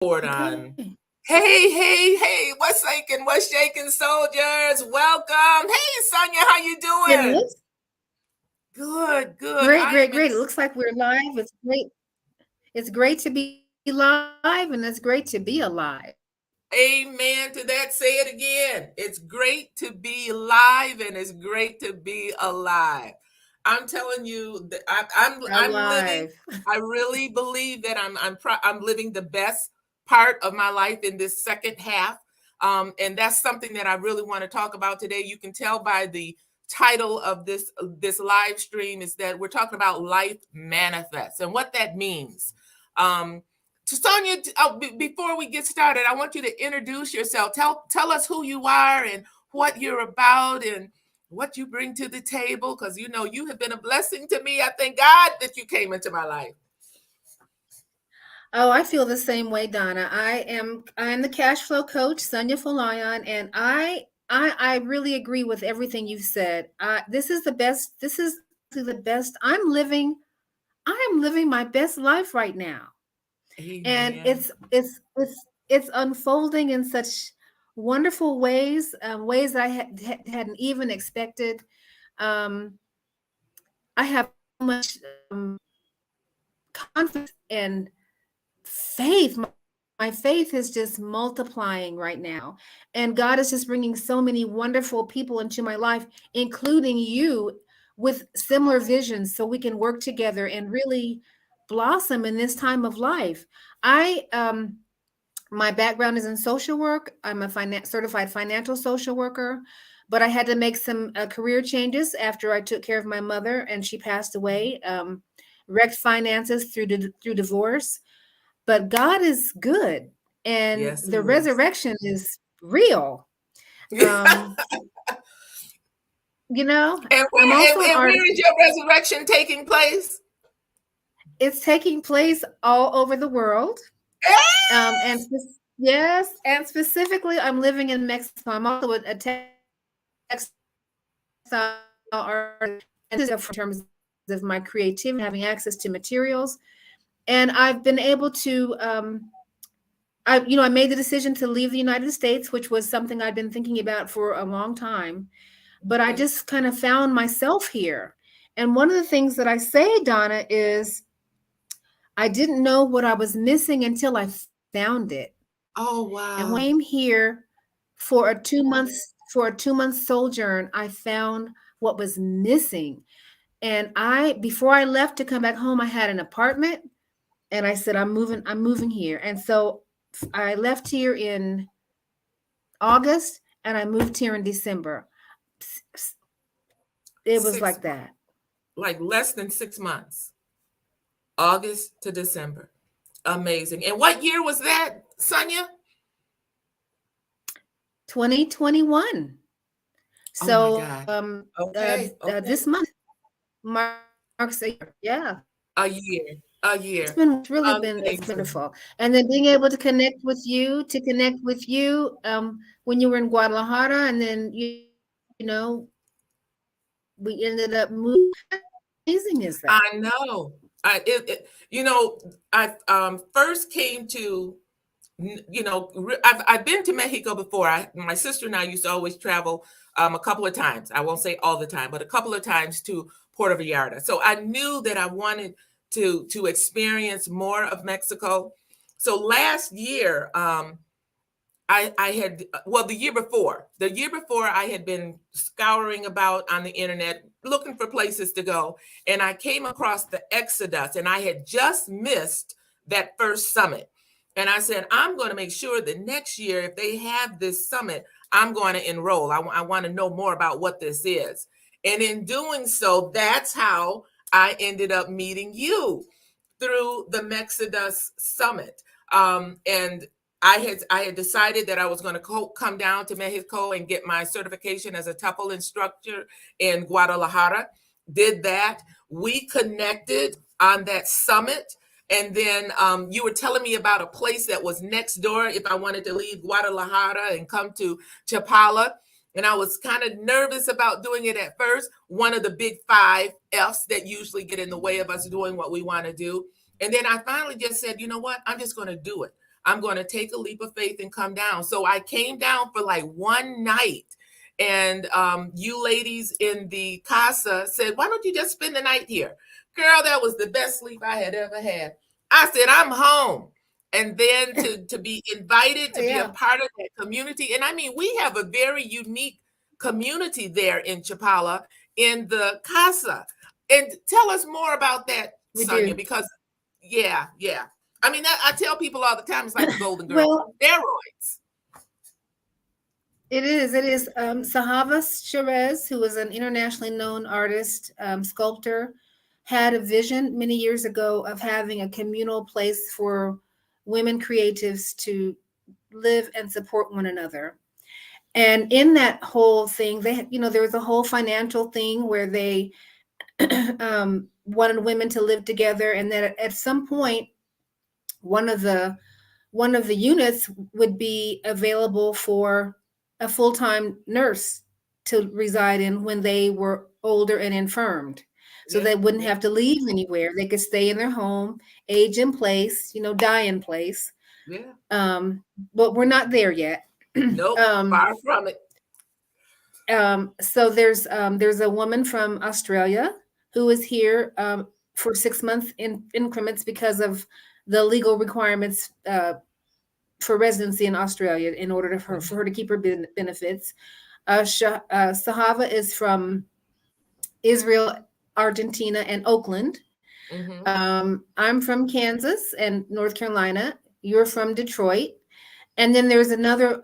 On. Okay. Hey, what's shaking, soldiers? Welcome. Hey, Sonia, how you It doing? looks Good. great, I great, am great. It looks like we're live. It's great. It's great to be live and it's great to be alive. amen to that. Say it again. It's great to be live and it's great to be alive. I'm telling you that I'm living. Alive. I really believe that I'm living the best part of my life in this second half. And that's something that I really want to talk about today. You can tell by the title of this live stream is that we're talking about life manifests and what that means. To Sonia, before we get started, I want you to introduce yourself. Tell us who you are and what you're about and what you bring to the table, because you have been a blessing to me. I thank God that you came into my life. Oh, I feel the same way, Donna. I'm the cash flow coach, Sonia Falayan, and I really agree with everything you've said. This is the best. This is the best. I am living my best life right now. And Amen. it's unfolding in such wonderful ways, ways that hadn't even expected. um, I have so much confidence and faith. My faith is just multiplying right now, and God is just bringing so many wonderful people into my life, including you, with similar visions, so we can work together and really blossom in this time of life. I My background is in social work. I'm a certified financial social worker, but I had to make some career changes after I took care of my mother and she passed away. Wrecked finances through divorce, but God is good, and Yes, the it is. resurrection is real. Um, And I'm also an where artist. is your resurrection taking place? It's taking place all over the world. And yes, and specifically, I'm living in Mexico. I'm also a textile artist, and this is in terms of my creativity and having access to materials. And I've been able to, I made the decision to leave the United States, which was something I'd been thinking about for a long time. But I Okay. just kind of found myself here. And one of the things that I say, Donna, is I didn't know what I was missing until I found it. Oh, And when I wow. came here for a 2 month sojourn, I found what was missing. And before I left to come back home, I had an apartment, and I said, I'm moving here. And so I left here in August and I moved here in December. It was Six, like that. like less than 6 months, August to December. Amazing. And what year was that, Sonia? 2021. Oh my So God. Okay. this Okay. month marks a year. Yeah. A year. A year. It's really been it's Amazing. wonderful. And then being able to connect with you when you were in Guadalajara, and then we ended up moving. How amazing is that? I know. I first came to I've been to Mexico before. My sister and I used to always travel a couple of times. I won't say all the time, but a couple of times to Puerto Vallarta. So I knew that I wanted to experience more of Mexico. So last year, I had, well, the year before I had been scouring about on the internet looking for places to go, and I came across the Exodus, and I had just missed that first summit. And I said, I'm going to make sure that next year, if they have this summit, I'm going to enroll. I want to know more about what this is. And in doing so, that's how I ended up meeting you through the Mexodus Summit. And I had decided that I was going to come down to Mexico and get my certification as a TEFL instructor in Guadalajara. Did that. We connected on that summit. And then you were telling me about a place that was next door if I wanted to leave Guadalajara and come to Chapala. And I was kind of nervous about doing it at first. One of the big 5 Fs that usually get in the way of us doing what we want to do. And then I finally just said, you know what? I'm just going to do it. I'm going to take a leap of faith and come down. So I came down for like one night. And you ladies in the casa said, why don't you just spend the night here? Girl, that was the best sleep I had ever had. I said, I'm home. And then to be invited to be a Yeah, part of that community. And I mean, we have a very unique community there in Chapala in the casa. And tell us more about that, we Sonia, do. because yeah, yeah. I mean, I tell people all the time, it's like the Golden Girls, Well, steroids. it is. It is. Sahava Sherez, who is an internationally known artist, sculptor, had a vision many years ago of having a communal place for women creatives to live and support one another. And in that whole thing, there was a whole financial thing where they wanted women to live together, and that at some point, one of the one of the units would be available for a full-time nurse to reside in when they were older and infirmed. So Yeah, they wouldn't yeah, have to leave anywhere. They could stay in their home, age in place, die in place. yeah. Um, but we're not there yet. Nope, um, far from it. so there's a woman from Australia who is here for 6 month increments because of the legal requirements for residency in Australia in order for her to keep her benefits. Sahava is from Israel, Argentina, and Oakland. Mm-hmm. I'm from Kansas and North Carolina. You're from Detroit. And then there's another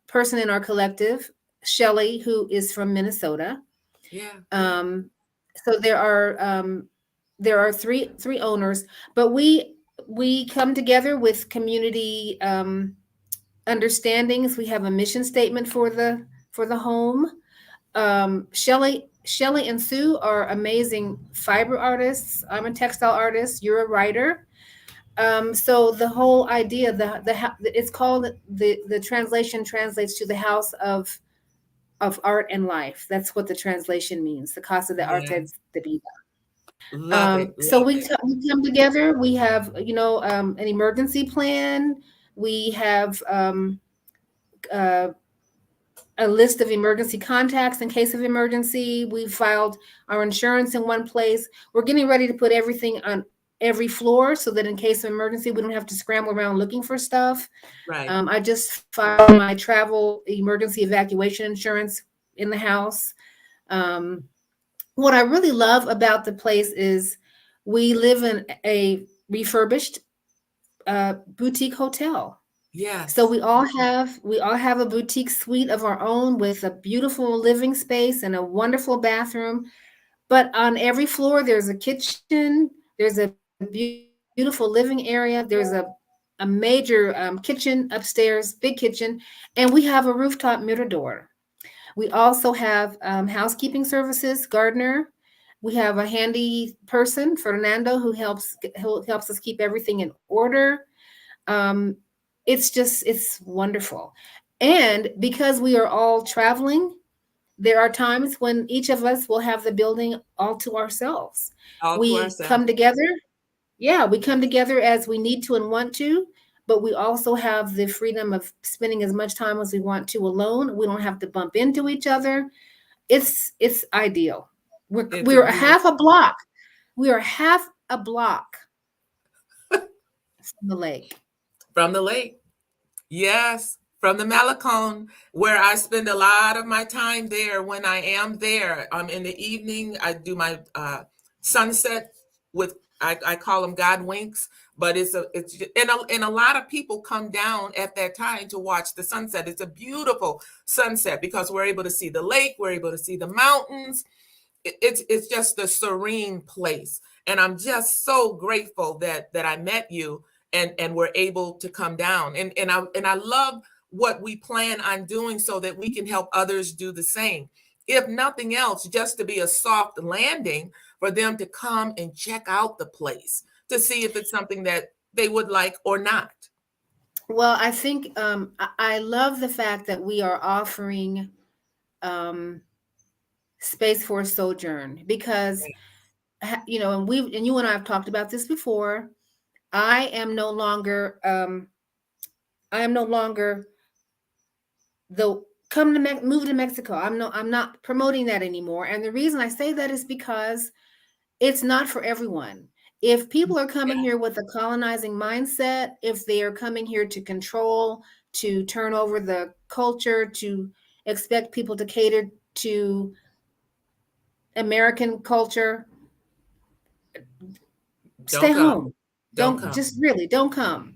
person in our collective, Shelly, who is from Minnesota. Yeah, yeah, Um, so there are three owners, but we come together with community understandings. We have a mission statement for the home. Shelly and Sue are amazing fiber artists. I'm a textile artist. You're a writer. So the whole idea, it's called the translation translates to the house of art and life. That's what the translation means. The Casa de yeah. Arte de Vida. Love it, So love it. we come together. We have an emergency plan. We have uh, a list of emergency contacts in case of emergency. We filed our insurance in one place. We're getting ready to put everything on every floor so that in case of emergency, we don't have to scramble around looking for stuff. Right. I just filed my travel emergency evacuation insurance in the house. Um, what I really love about the place is we live in a refurbished boutique hotel. So Yes. we all have a boutique suite of our own with a beautiful living space and a wonderful bathroom. But on every floor, there's a kitchen, there's a beautiful living area, there's a major kitchen upstairs, big kitchen, and we have a rooftop mirador. We also have housekeeping services, gardener. We have a handy person, Fernando, who helps us keep everything in order. Um, it's wonderful. And because we are all traveling, there are times when each of us will have the building all to ourselves. All to We ourselves. come together. Yeah, we come together as we need to and want to, but we also have the freedom of spending as much time as we want to alone. We don't have to bump into each other. It's ideal. It's a We're beautiful half a block. We are half a block from the lake. from the lake. Yes, from the Malecon, where I spend a lot of my time there when I am there. In the evening, I do my sunset with I call them God winks, but and a lot of people come down at that time to watch the sunset. It's a beautiful sunset because we're able to see the lake, we're able to see the mountains. It's just a serene place, and I'm just so grateful that I met you and we're able to come down, and I love what we plan on doing so that we can help others do the same, if nothing else, just to be a soft landing for them to come and check out the place to see if it's something that they would like or not. Well, I think I love the fact that we are offering um, space for a sojourn because and you and I have talked about this before. I am no longer I am no longer the move to Mexico. I'm not promoting that anymore. And the reason I say that is because it's not for everyone. If people are coming here with a colonizing mindset, if they are coming here to control, to turn over the culture, to expect people to cater to American culture, Don't stay come. home. Don't Don't come. just really don't come.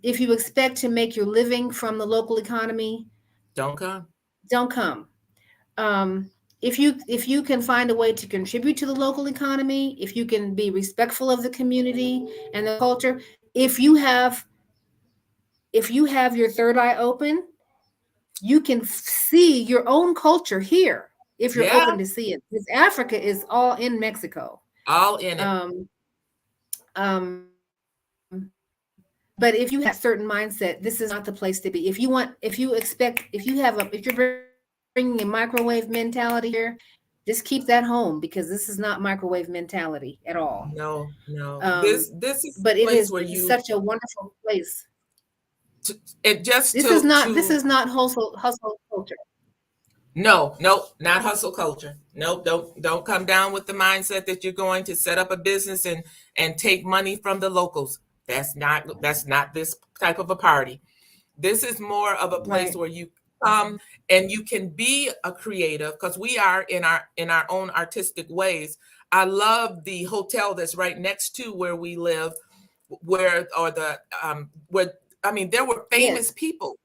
If you expect to make your living from the local economy, Don't come. don't come. Um, if you can find a way to contribute to the local economy, if you can be respectful of the community and the culture, if you have if you have your third eye open, you can see your own culture here if you're Yeah, open to see it. Because Africa is all in Mexico. all in it. Um, but if you have that certain mindset, this is not the place to be. If you're bringing a microwave mentality here, just keep that home because this is not microwave mentality at all. No, no. Um, This is but a place it where is you such a wonderful place. to, it just This to is not hustle culture. no, nope, not hustle culture. Nope, don't come down with the mindset that you're going to set up a business and take money from the locals. That's not this type of a party. This is more of a place Right. where you come and you can be a creative because we are in our own artistic ways. I love the hotel that's right next to where we live, where I mean there were famous Yes. people,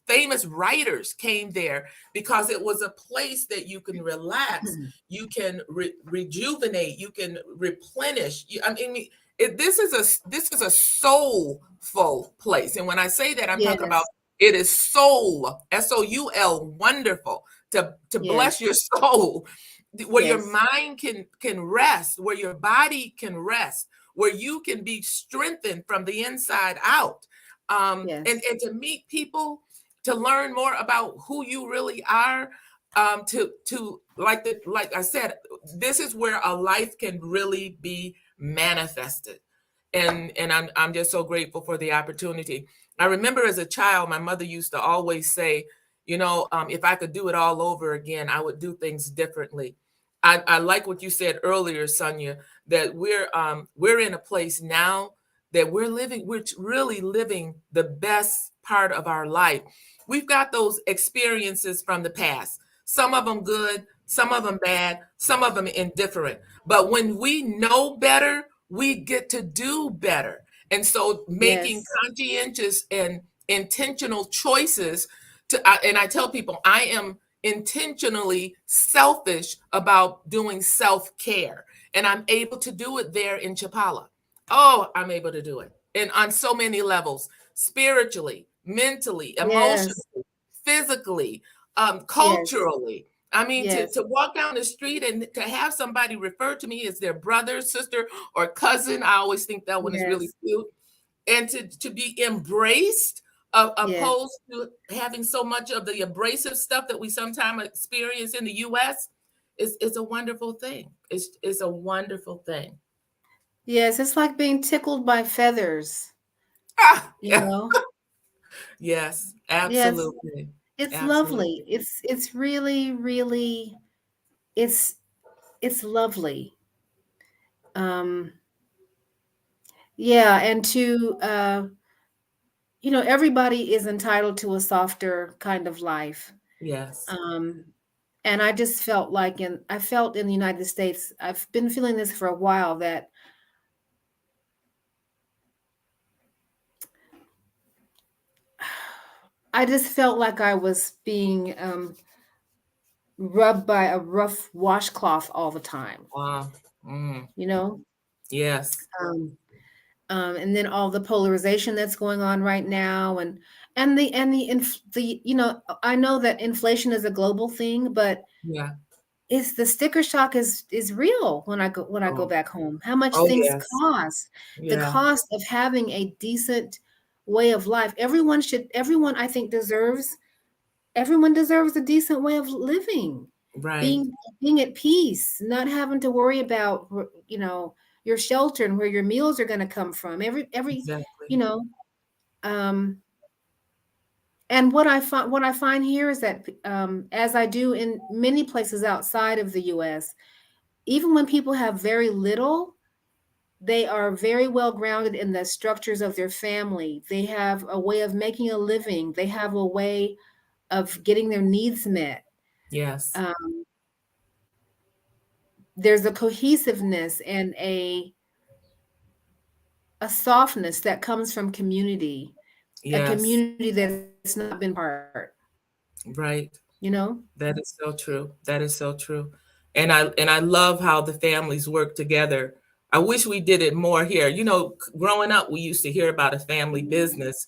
famous writers came there because it was a place that you can relax, you can rejuvenate, you can replenish. I mean, this is a soulful place, and when I say that, I'm talking about Yes. it is soul, soul, wonderful to bless Yes. your soul, where your Yes. mind can rest, where your body can rest, where you can be strengthened from the inside out, and Yes. to meet people, to learn more about who you really are, to like I said, this is where a life can really be manifested, and I'm just so grateful for the opportunity. I remember as a child, my mother used to always say, if I could do it all over again, I would do things differently. I like what you said earlier, Sonia, that we're in a place now that we're really living the best part of our life. We've got those experiences from the past, some of them good, some of them bad, some of them indifferent. But when we know better, we get to do better. And so making Yes. conscientious and intentional choices and I tell people I am intentionally selfish about doing self-care, and I'm able to do it there in Chapala. Oh, I'm able to do it. And on so many levels, spiritually, mentally, emotionally, Yes. physically, Yes. culturally. I mean, to Yes. walk down the street and to have somebody refer to me as their brother, sister, or cousin, I always think that one is really Yes. cute. And to be embraced, Yes. opposed to having so much of the abrasive stuff that we sometimes experience in the US, is a wonderful thing. It's a wonderful thing. Yes. It's like being tickled by feathers, Ah, you yeah. know? Yes, Yes. absolutely. It's lovely. Absolutely. It's really, really it's it's lovely. Um yeah, and to everybody is entitled to a softer kind of life. Yes. Um and I felt in the United States, I've been feeling this for a while, that I just felt like I was being rubbed by a rough washcloth all the time, Mm, you know? yes. Um, and then all the polarization that's going on right now, and I know that inflation is a global thing, but Yeah. it's the sticker shock is real when I go Oh, back home. How much oh things yes. cost, the Yeah. cost of having a decent way of life. Everyone I think everyone deserves a decent way of living, Right. being being at peace, not having to worry about, you know, your shelter and where your meals are going to come from. Every, Exactly. you know, um, and what I find here is that as I do in many places outside of the U.S., even when people have very little, they are very well grounded in the structures of their family. They have a way of making a living. They have a way of getting their needs met. Yes. Um, there's a cohesiveness and a softness that comes from community, a Yes. community that's not been part, Right. you know? That is so true. That is so true. And I love how the families work together. I wish we did it more here. Growing up, we used to hear about a family business,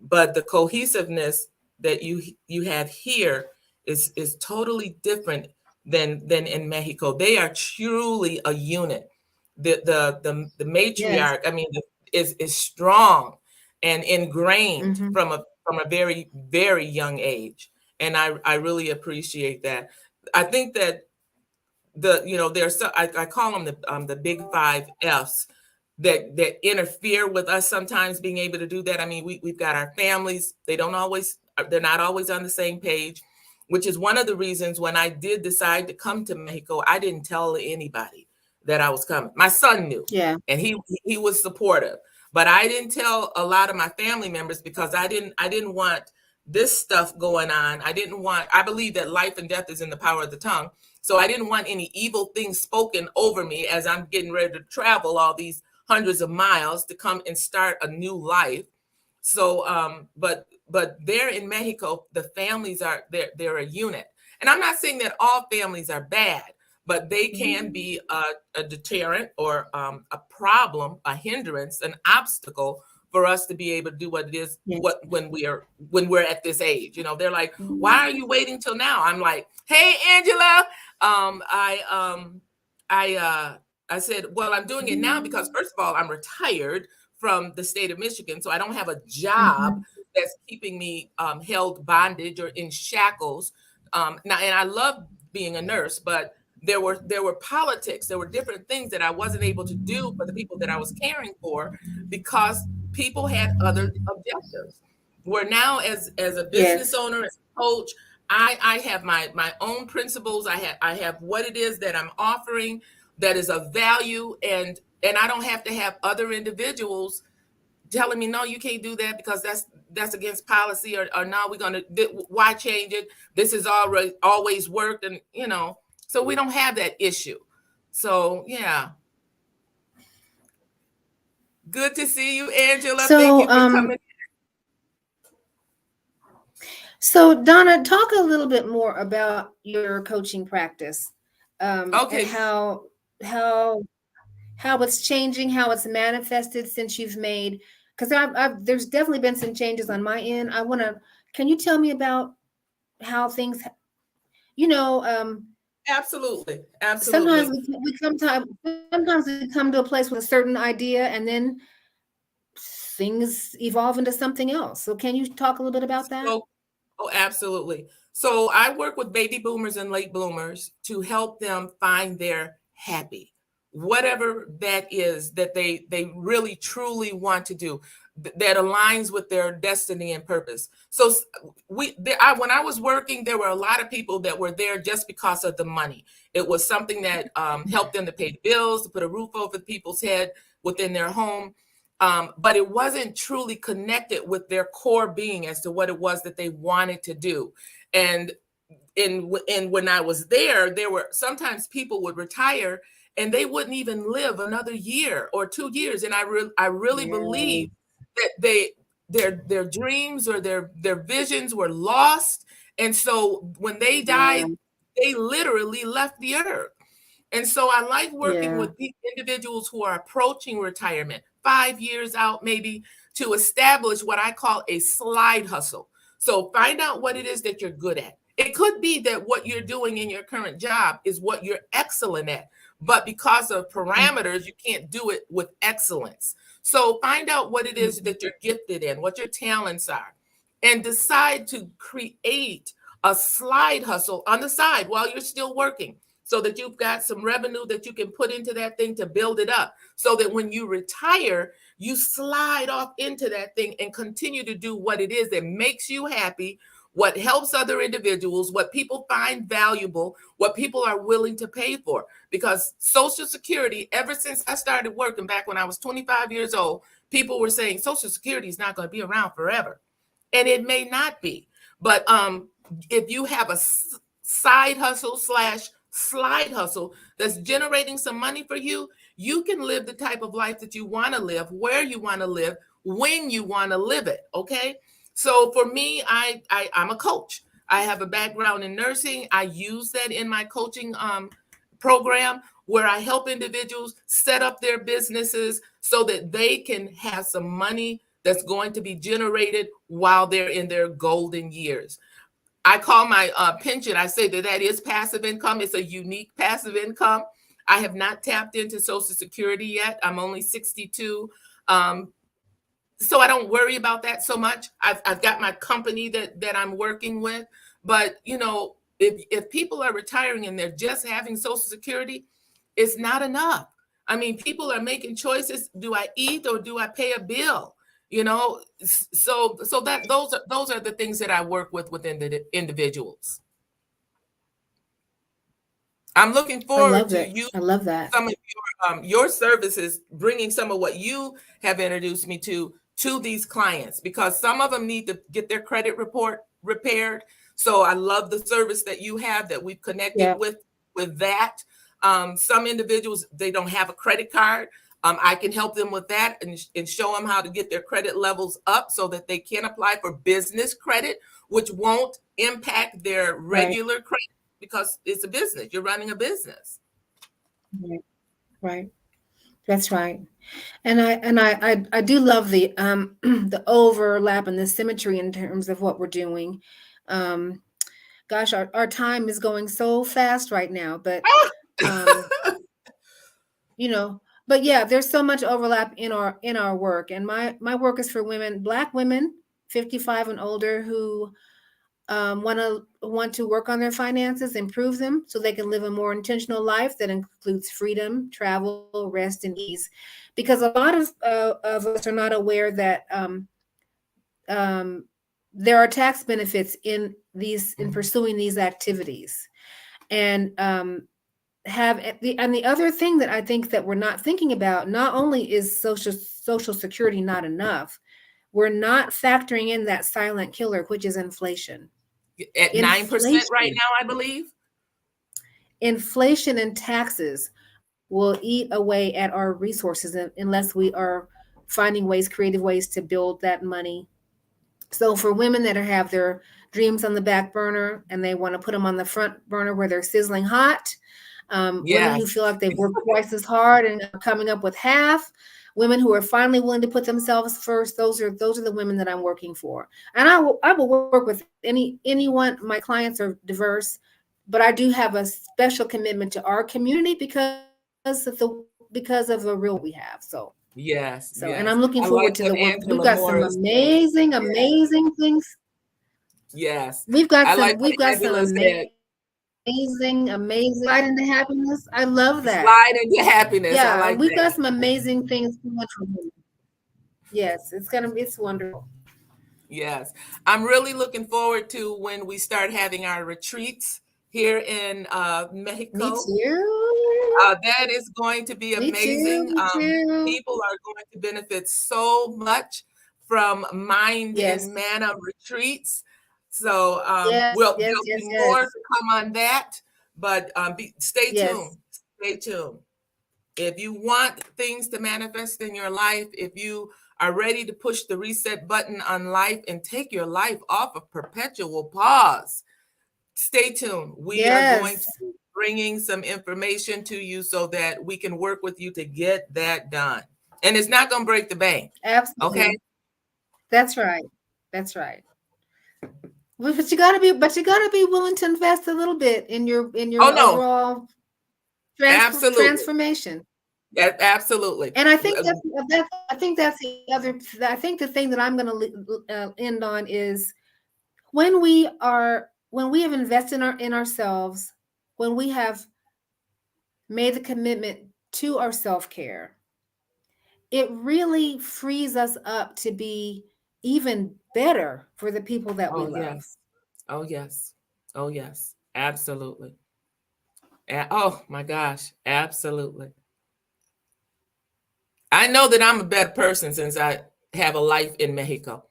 but the cohesiveness that you have here is totally different than in Mexico. They are truly a unit. The Yes. matriarch, I mean, is strong and ingrained Hmm. from a very very young age, and I really appreciate that. I think that there's I call them the big five F's that interfere with us sometimes being able to do that. I mean, we've got our families. They're not always on the same page, which is one of the reasons when I did decide to come to Mexico, I didn't tell anybody that I was coming. My son knew, Yeah. and he was supportive, but I didn't tell a lot of my family members because I didn't want this stuff going on. I believe that life and death is in the power of the tongue. So I didn't want any evil things spoken over me as I'm getting ready to travel all these hundreds of miles to come and start a new life. So, but there in Mexico, the families they're a unit, and I'm not saying that all families are bad, but they can be a deterrent or a problem, a hindrance, an obstacle for us to be able to do what it is Yeah. what when we're at this age. They're like, why are you waiting till now? I'm like, hey, Angela, I said, well, I'm doing it now because first of all, I'm retired from the state of Michigan, so I don't have a job Hmm. that's keeping me held bondage or in shackles. Now, and I love being a nurse, but there were politics, there were different things that I wasn't able to do for the people that I was caring for because people had other objectives. Where now, as a business Yes. owner, as a coach, I have my own principles. I have what it is that I'm offering that is of value, and I don't have to have other individuals telling me, no, you can't do that because that's against policy, or no, why change it, this has always worked, and so we don't have that issue. So yeah, good to see you, Angela. Thank So, you for coming. so Donna, talk a little bit more about your coaching practice, and Okay. how how it's changing, how it's manifested since you've made. Because there's definitely been some changes on my end. I want to. Can you tell me about how things? You know, Absolutely. Absolutely. sometimes sometimes we come to a place with a certain idea, and then things evolve into something else. So, can you talk a little bit about that? So, oh, absolutely. So I work with baby boomers and late bloomers to help them find their happy, whatever that is that they really truly want to do, that aligns with their destiny and purpose. So when I was working, there were a lot of people that were there just because of the money. It was something that helped them to pay the bills, to put a roof over people's head within their home. But it wasn't truly connected with their core being as to what it was that they wanted to do. And when I was there were sometimes people would retire and they wouldn't even live another year or 2 years. And I really Yeah. believe that their dreams or their visions were lost. And so when they Yeah. died, they literally left the earth. And so I like working Yeah. with individuals who are approaching retirement, 5 years out maybe, to establish what I call a slide hustle. So find out what it is that you're good at. It could be that what you're doing in your current job is what you're excellent at, but because of parameters, you can't do it with excellence. So find out what it is Mhm. that you're gifted in, what your talents are, and decide to create a slide hustle on the side while you're still working. so that you've got some revenue that you can put into that thing to build it up, so that when you retire, you slide off into that thing and continue to do what it is that makes you happy, what helps other individuals, what people find valuable, what people are willing to pay for. Because Social Security, ever since I started working back when I was 25 years old, people were saying Social Security is not going to be around forever. And it may not be. But if you have a side hustle slash slide hustle that's generating some money for you, you can live the type of life that you want to live, where you want to live, when you want to live it. Okay. So for me, I'm a coach. I have a background in nursing. I use that in my coaching program, where I help individuals set up their businesses so that they can have some money that's going to be generated while they're in their golden years. I call my pension, I say that is passive income. It's a unique passive income. I have not tapped into Social Security yet. I'm only 62. So I don't worry about that so much. I've got my company that I'm working with. But, if people are retiring and they're just having Social Security, it's not enough. I mean, people are making choices. Do I eat or do I pay a bill? So that those are the things that I work with within the individuals. I'm looking I forward love to it. you I love that. some of your services, bringing some of what you have introduced me to these clients, because some of them need to get their credit report repaired. So I love the service that you have, that we've connected Yeah. with that. Some individuals, they don't have a credit card. I can help them with that and show them how to get their credit levels up so that they can apply for business credit, which won't impact their Right. regular credit, because it's a business. You're running a business. Right. Right. That's right. And I do love the the overlap and the symmetry in terms of what we're doing. Um, gosh, our time is going so fast right now, but um, you know, but yeah, there's so much overlap in our work. And my work is for women, Black women, 55 and older, who want to work on their finances, improve them, so they can live a more intentional life that includes freedom, travel, rest, and ease. Because a lot of us are not aware that um, there are tax benefits in pursuing these activities, and the other thing that I think that we're not thinking about, not only is social security not enough, we're not factoring in that silent killer, which is inflation. At 9% right Inflation, now, I believe. inflation and taxes will eat away at our resources unless we are finding ways, creative ways to build that money. So for women that have their dreams on the back burner and they want to put them on the front burner where they're sizzling hot, women who Yes. feel like they've worked twice as hard and are coming up with half, women who are finally willing to put themselves first, those are the women that I'm working for. And I will work with anyone. My clients are diverse, but I do have a special commitment to our community because of the real we have. Yes. So, and I'm Yes. looking I forward like to the what work. We've Angela got some Moore is saying. amazing, Yes. amazing things. Yes. We've got I like some, what we've got some Angela said. amazing slide into happiness. I love that. Slide into happiness. I Yeah, like we've got that. some amazing things coming from him. Yes, it's wonderful. Yes. I'm really looking forward to when we start having our retreats here in Me Mexico. too. That is going to be Me too. amazing. Me too. People are going to benefit so much from mind and Yes. manna retreats. So Yes. there'll Yes. be Yes. more Yes. to come on that, but stay tuned. Yes. Stay tuned. If you want things to manifest in your life, if you are ready to push the reset button on life and take your life off of perpetual pause, stay tuned. We are going to Yes. be bringing some information to you so that we can work with you to get that done. And it's not going to break the bank. Okay. Absolutely. That's right. That's right. But you gotta be willing to invest a little bit in Oh, your no, overall absolutely. transformation. Absolutely. And I think I think the thing that I'm going to end on is when we have invested in ourselves, when we have made the commitment to our self-care, it really frees us up to be even better for the people that we Oh, love. yes. Oh, yes. Oh, yes. Absolutely. Oh, my gosh. Absolutely. I know that I'm a better person since I have a life in Mexico.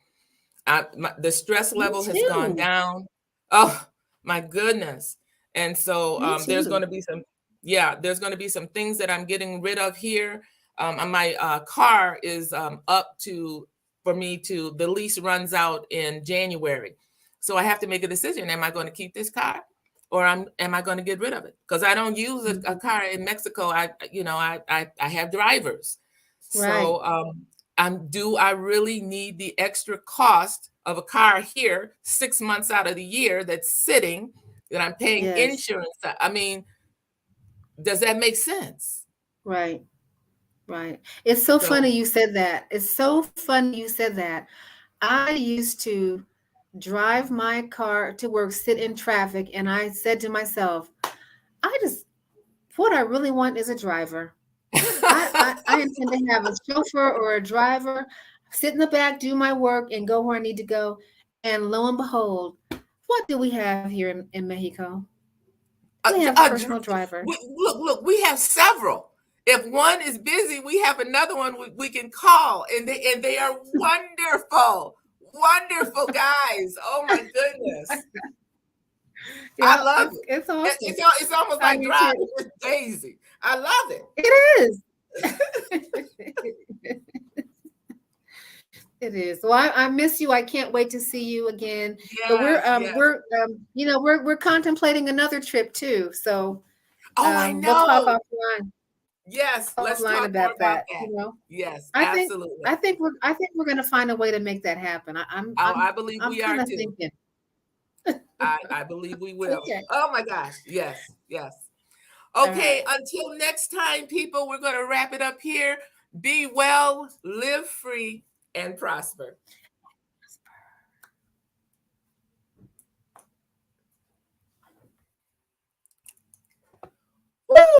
The stress Me level has gone too. down. Oh my goodness. And so Me there's going too. to be some, yeah, there's going to be some things that I'm getting rid of here. And my car is up to, for me to, the lease runs out in January. So I have to make a decision. Am I going to keep this car, or am I going to get rid of it? Because I don't use a Mhm. car in Mexico. I have drivers. Right. So do I really need the extra cost of a car here 6 months out of the year that's sitting, that I'm paying Yes. insurance? I mean, does that make sense? Right. Right. It's so So funny you said that. It's so funny you said that. I used to drive my car to work, sit in traffic, and I said to myself, I just, what I really want is a driver. I intend to have a chauffeur or a driver, sit in the back, do my work, and go where I need to go. And lo and behold, what do we have here in Mexico? We have a personal driver. look, we have several. If one is busy, we have another one we can call, and they are wonderful, wonderful guys. Oh my goodness, I Yeah, love it. it's awesome. It's almost I like do driving too. with Daisy. I love it. It is. It is. Well, I miss you. I can't wait to see you again. But Yes, yes. we're contemplating another trip too. So Oh, I we'll talk know. offline Yes, let's offline talk more about about that. that. Yes, I think absolutely. I think we're gonna find a way to make that happen. Oh, I believe I'm we are kind of too. thinking. I believe we will. Okay. Oh my gosh. Yes, yes. All Okay, right. until next time, people, we're going to wrap it up here. Be well, live free, and prosper.